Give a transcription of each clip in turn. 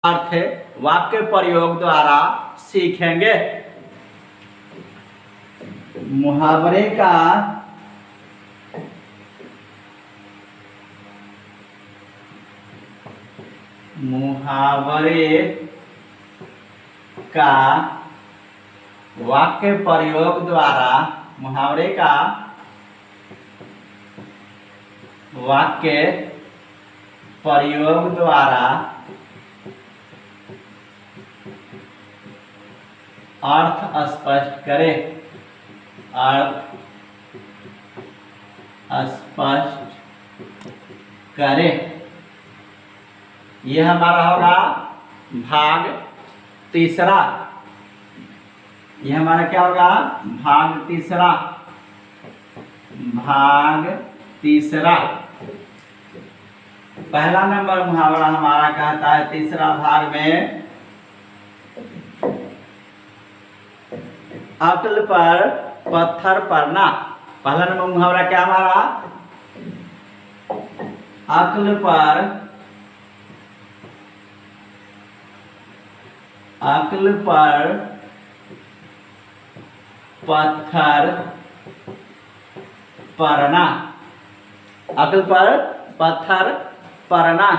अर्थ वाक्य प्रयोग द्वारा सीखेंगे। मुहावरे का वाक्य प्रयोग द्वारा मुहावरे का वाक्य प्रयोग द्वारा अर्थ स्पष्ट करें। अर्थ स्पष्ट करें। यह हमारा होगा भाग तीसरा। यह हमारा क्या होगा? भाग तीसरा। भाग तीसरा। पहला नंबर मुहावरा हमारा कहता है तीसरा भाग में, अक्ल पर पत्थर पड़ना। पहला नंबर मुहावरा क्या हमारा? अक्ल पर पत्थर पड़ना। अक्ल पर पत्थर पड़ना।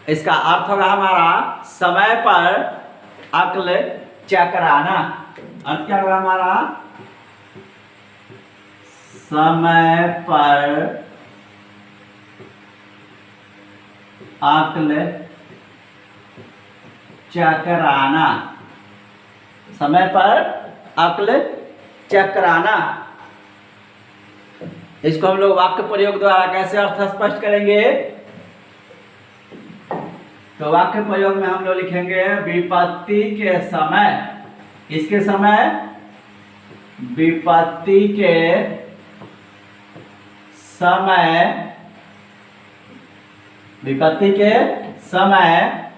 इसका अर्थ होगा हमारा समय पर अक्ल चकराना। अर्थ क्या होगा हमारा? समय पर अक्ल चकराना। समय पर अक्ल चकराना। इसको हम लोग वाक्य प्रयोग द्वारा कैसे अर्थ स्पष्ट करेंगे? तो वाक्य प्रयोग में हम लोग लिखेंगे विपत्ति के समय। किसके समय? विपत्ति के समय। विपत्ति के समय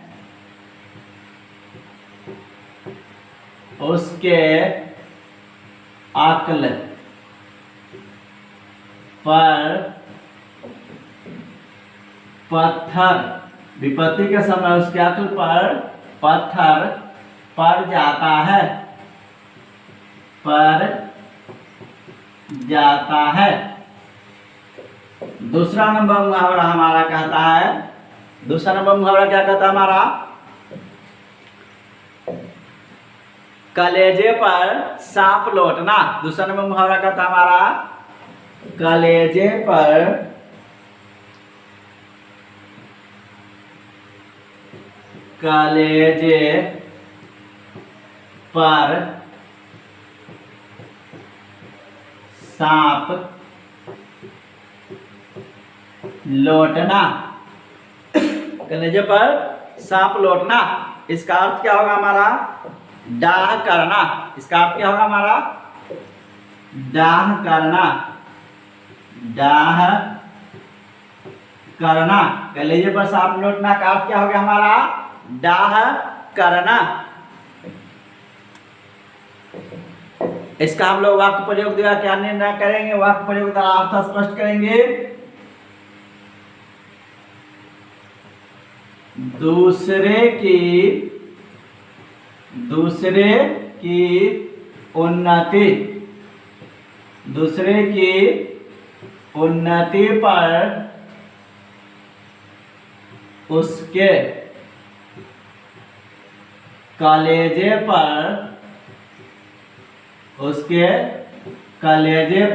उसके अक्ल पर पत्थर। विपत्ति के समय उसके अक्ल पर पत्थर पड़ जाता है। पड़ जाता है। दूसरा नंबर मुहावरा हमारा कहता है, दूसरा नंबर मुहावरा क्या कहता है हमारा? कलेजे पर सांप लौटना। दूसरा नंबर मुहावरा कहता है हमारा कलेजे पर सांप लौटना। कलेजे पर सांप लौटना। इसका अर्थ क्या होगा हमारा? डाह करना। इसका अर्थ क्या होगा हमारा? डाह करना। डाह करना। कलेजे पर सांप लौटना का अर्थ क्या होगा हमारा? डाह करना। इसका हम लोग वाक्य प्रयोग द्वारा क्या निर्णय करेंगे? वाक्य प्रयोग द्वारा अर्थ स्पष्ट करेंगे। दूसरे की उन्नति। दूसरे की उन्नति पर उसके कलेजे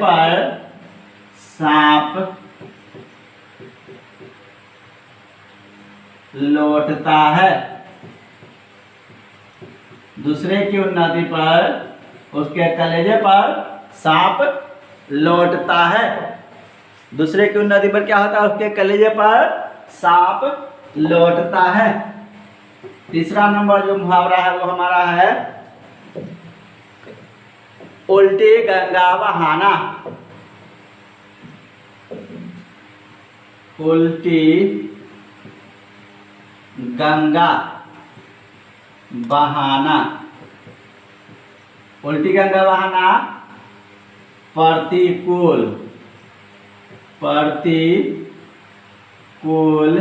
पर सांप लौटता है। दूसरे की उन्नति पर उसके कलेजे पर सांप लौटता है। दूसरे की उन्नति पर क्या होता है? उसके कलेजे पर सांप लौटता है। तीसरा नंबर जो मुहावरा है वो हमारा है उल्टी गंगा बहाना। उल्टी गंगा बहाना। उल्टी गंगा बहाना प्रतिकूल प्रतिकूल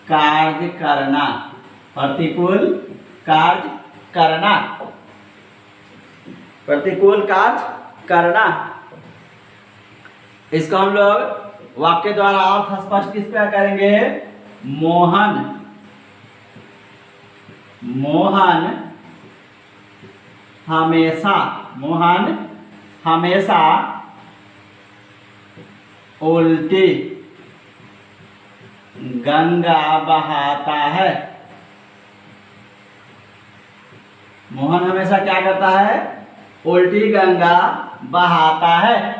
कार्य करना, प्रतिकूल कार्य करना, प्रतिकूल कार्य करना। इसको हम लोग वाक्य द्वारा अर्थ स्पष्ट किस प्रकार करेंगे? मोहन हमेशा, मोहन हमेशा उल्टी गंगा बहाता है। मोहन हमेशा क्या करता है? उल्टी गंगा बहाता है।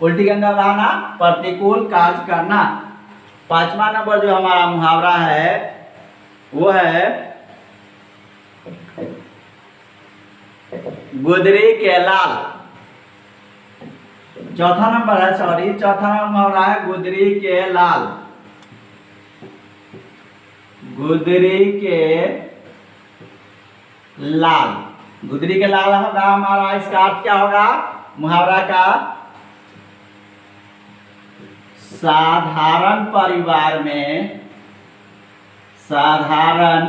उल्टी गंगा बहाना, प्रतिकूल कार्य करना। 5वां नंबर जो हमारा मुहावरा है वो है गुदरी के लाल। चौथा नंबर मुहावरा है गुदरी के लाल। गुदरी के लाल, गुदरी के लाल होगा हमारा, इसका अर्थ क्या होगा मुहावरा का? साधारण परिवार में, साधारण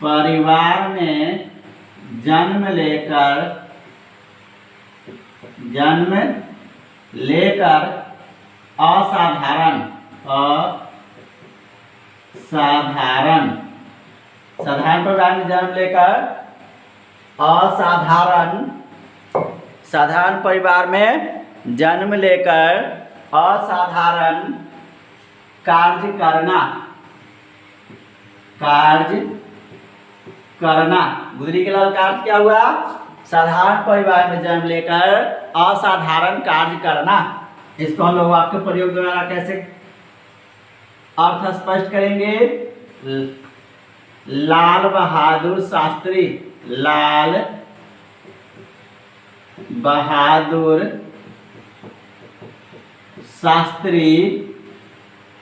परिवार में जन्म लेकर असाधारण परिवार में जन्म लेकर साधारण परिवार में जन्म लेकर असाधारण कार्य करना। गुदरी के लाल का अर्थ क्या हुआ? साधारण परिवार में जन्म लेकर असाधारण कार्य करना। इसको हम लोग वाक्य प्रयोग द्वारा कैसे अर्थ स्पष्ट करेंगे? लाल बहादुर शास्त्री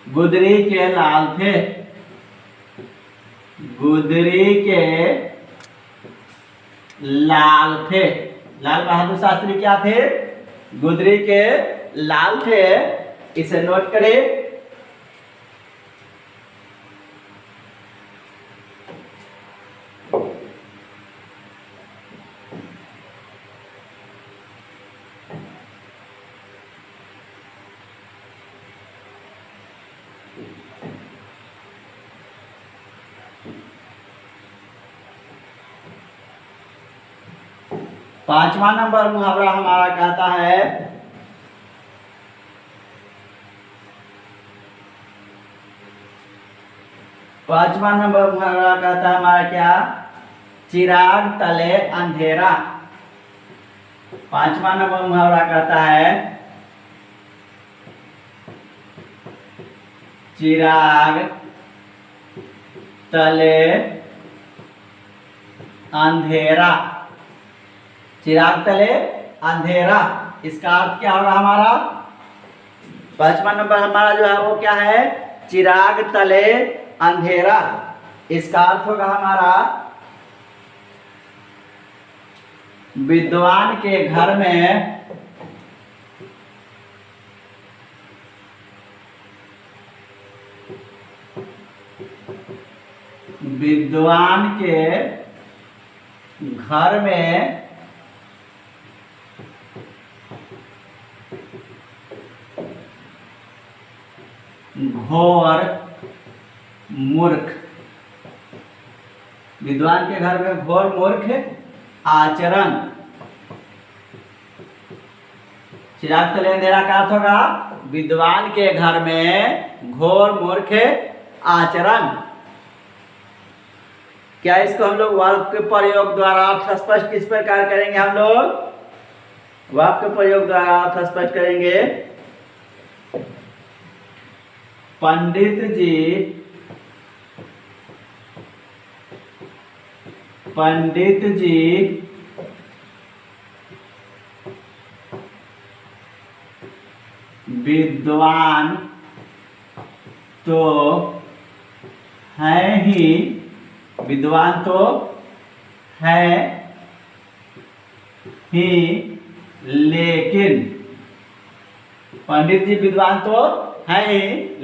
गुदरी के लाल थे। लाल बहादुर शास्त्री क्या थे? गुदरी के लाल थे। इसे नोट करें। पांचवा नंबर मुहावरा हमारा कहता है हमारा क्या? चिराग तले अंधेरा। 5वां नंबर मुहावरा कहता है चिराग तले अंधेरा। चिराग तले अंधेरा, इसका अर्थ क्या होगा हमारा? 5वां नंबर हमारा जो है वो क्या है? चिराग तले अंधेरा। इसका अर्थ होगा हमारा विद्वान के घर में घोर मूर्ख। विद्वान के घर में घोर मूर्ख आचरण। चिराग तले अंधेरा का अर्थ होगा विद्वान के घर में घोर मूर्ख आचरण। क्या इसको हम लोग वाक्य प्रयोग द्वारा अर्थ स्पष्ट किस प्रकार करेंगे? हम लोग वाक्य प्रयोग द्वारा अर्थ स्पष्ट करेंगे। पंडित जी विद्वान तो हैं ही, विद्वान तो है ही, लेकिन पंडित जी विद्वान तो है ही,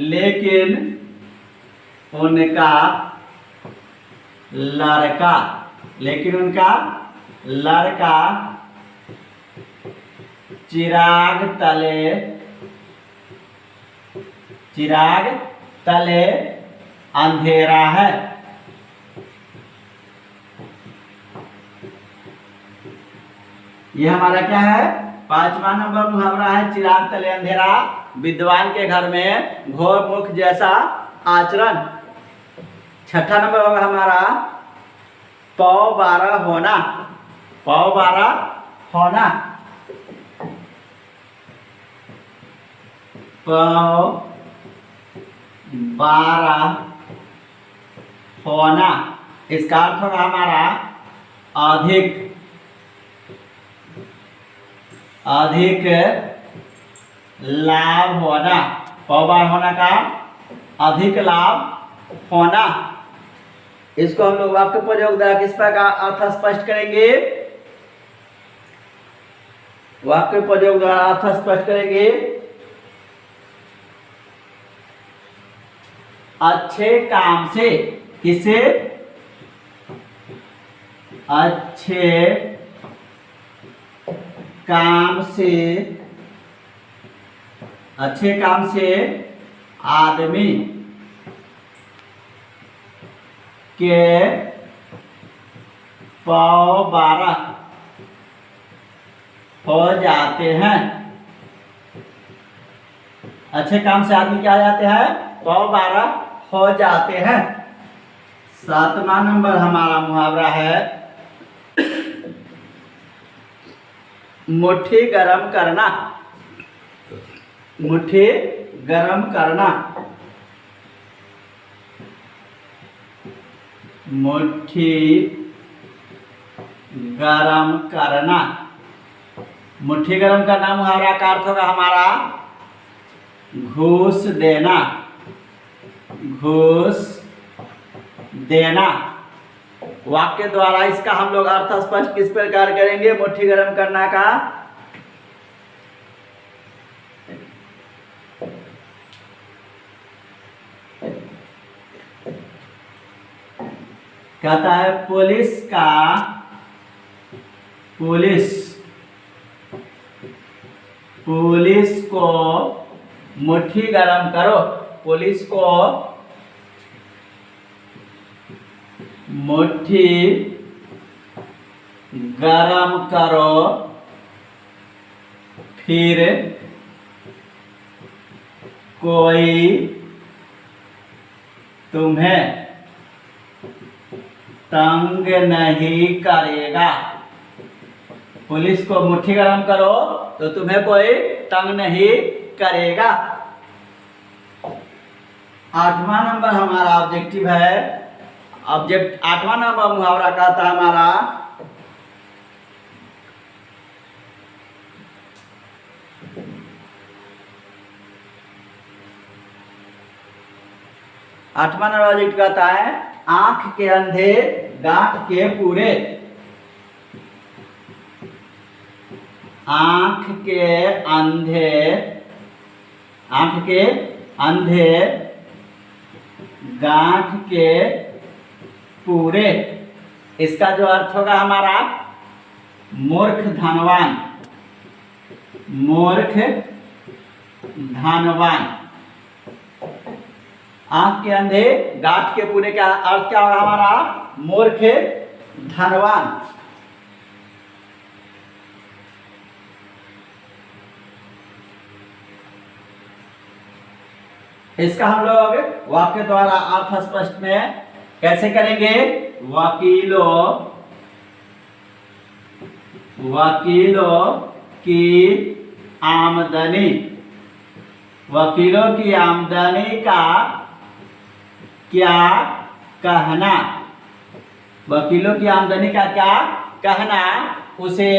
लेकिन उनका लड़का, लेकिन उनका लड़का चिराग तले अंधेरा है। ये हमारा क्या है? 5वां नंबर मुहावरा है चिराग तले अंधेरा। विद्वान के घर में घोर मुख जैसा आचरण। 6ठा नंबर होगा हमारा पौ 12 होना। पौ 12 होना। पौ 12 होना, इसका अर्थ होगा हमारा अधिक लाभ होना। पौ 12 होना का अधिक लाभ होना। इसको हम लोग वाक्य प्रयोग द्वारा किस प्रकार अर्थ स्पष्ट करेंगे? वाक्य प्रयोग द्वारा अर्थ स्पष्ट करेंगे। अच्छे काम से, किसे? अच्छे काम से, अच्छे काम से आदमी के पौ 12 हो जाते हैं। अच्छे काम से आदमी क्या हो जाते हैं? पौ 12 हो जाते हैं। 7वां नंबर हमारा मुहावरा है मुट्ठी गरम करना। मुट्ठी गरम करना। मुट्ठी गरम करना। मुट्ठी गरम करना मुहावरा का अर्थ होगा हमारा घूस देना। घूस देना। वाक्य द्वारा इसका हम लोग अर्थ स्पष्ट किस प्रकार करेंगे? मुट्ठी गरम करना का कहता है पुलिस को मुट्ठी गरम करो। पुलिस को मुट्ठी गरम करो, फिर कोई तुम्हें तंग नहीं करेगा। पुलिस को मुट्ठी गरम करो तो तुम्हें कोई तंग नहीं करेगा। 8वां नंबर हमारा ऑब्जेक्टिव है। 8वां नंबर मुहावरा कहता है हमारा आठवां नंबर ऑब्जेक्ट कहता है आंख के अंधे गांठ के पूरे। आंख के अंधे गांठ के पूरे। इसका जो अर्थ होगा हमारा मूर्ख धनवान। मूर्ख धनवान। आंख के अंधे गांठ के पूरे का अर्थ क्या होगा हमारा? मूर्ख धनवान। इसका हम लोग वाक्य द्वारा अर्थ स्पष्ट में कैसे करेंगे? वकीलों की आमदनी। वकीलों की आमदनी का क्या कहना? वकीलों की आमदनी का क्या कहना? उसे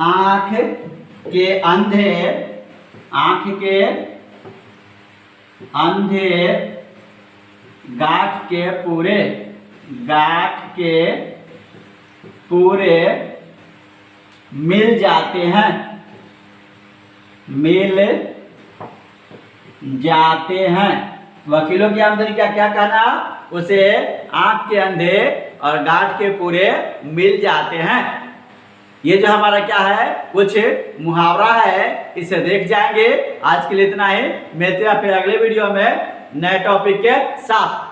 आंख के अंधे गांठ के पूरे मिल जाते हैं, मिल जाते हैं। वकीलों की आमदनी का क्या कहना, उसे आंख के अंधे और गांठ के पूरे मिल जाते हैं। ये जो हमारा क्या है, कुछ मुहावरा है, इसे देख जाएंगे। आज के लिए इतना ही, मिलते हैं फिर अगले वीडियो में नए टॉपिक के साथ।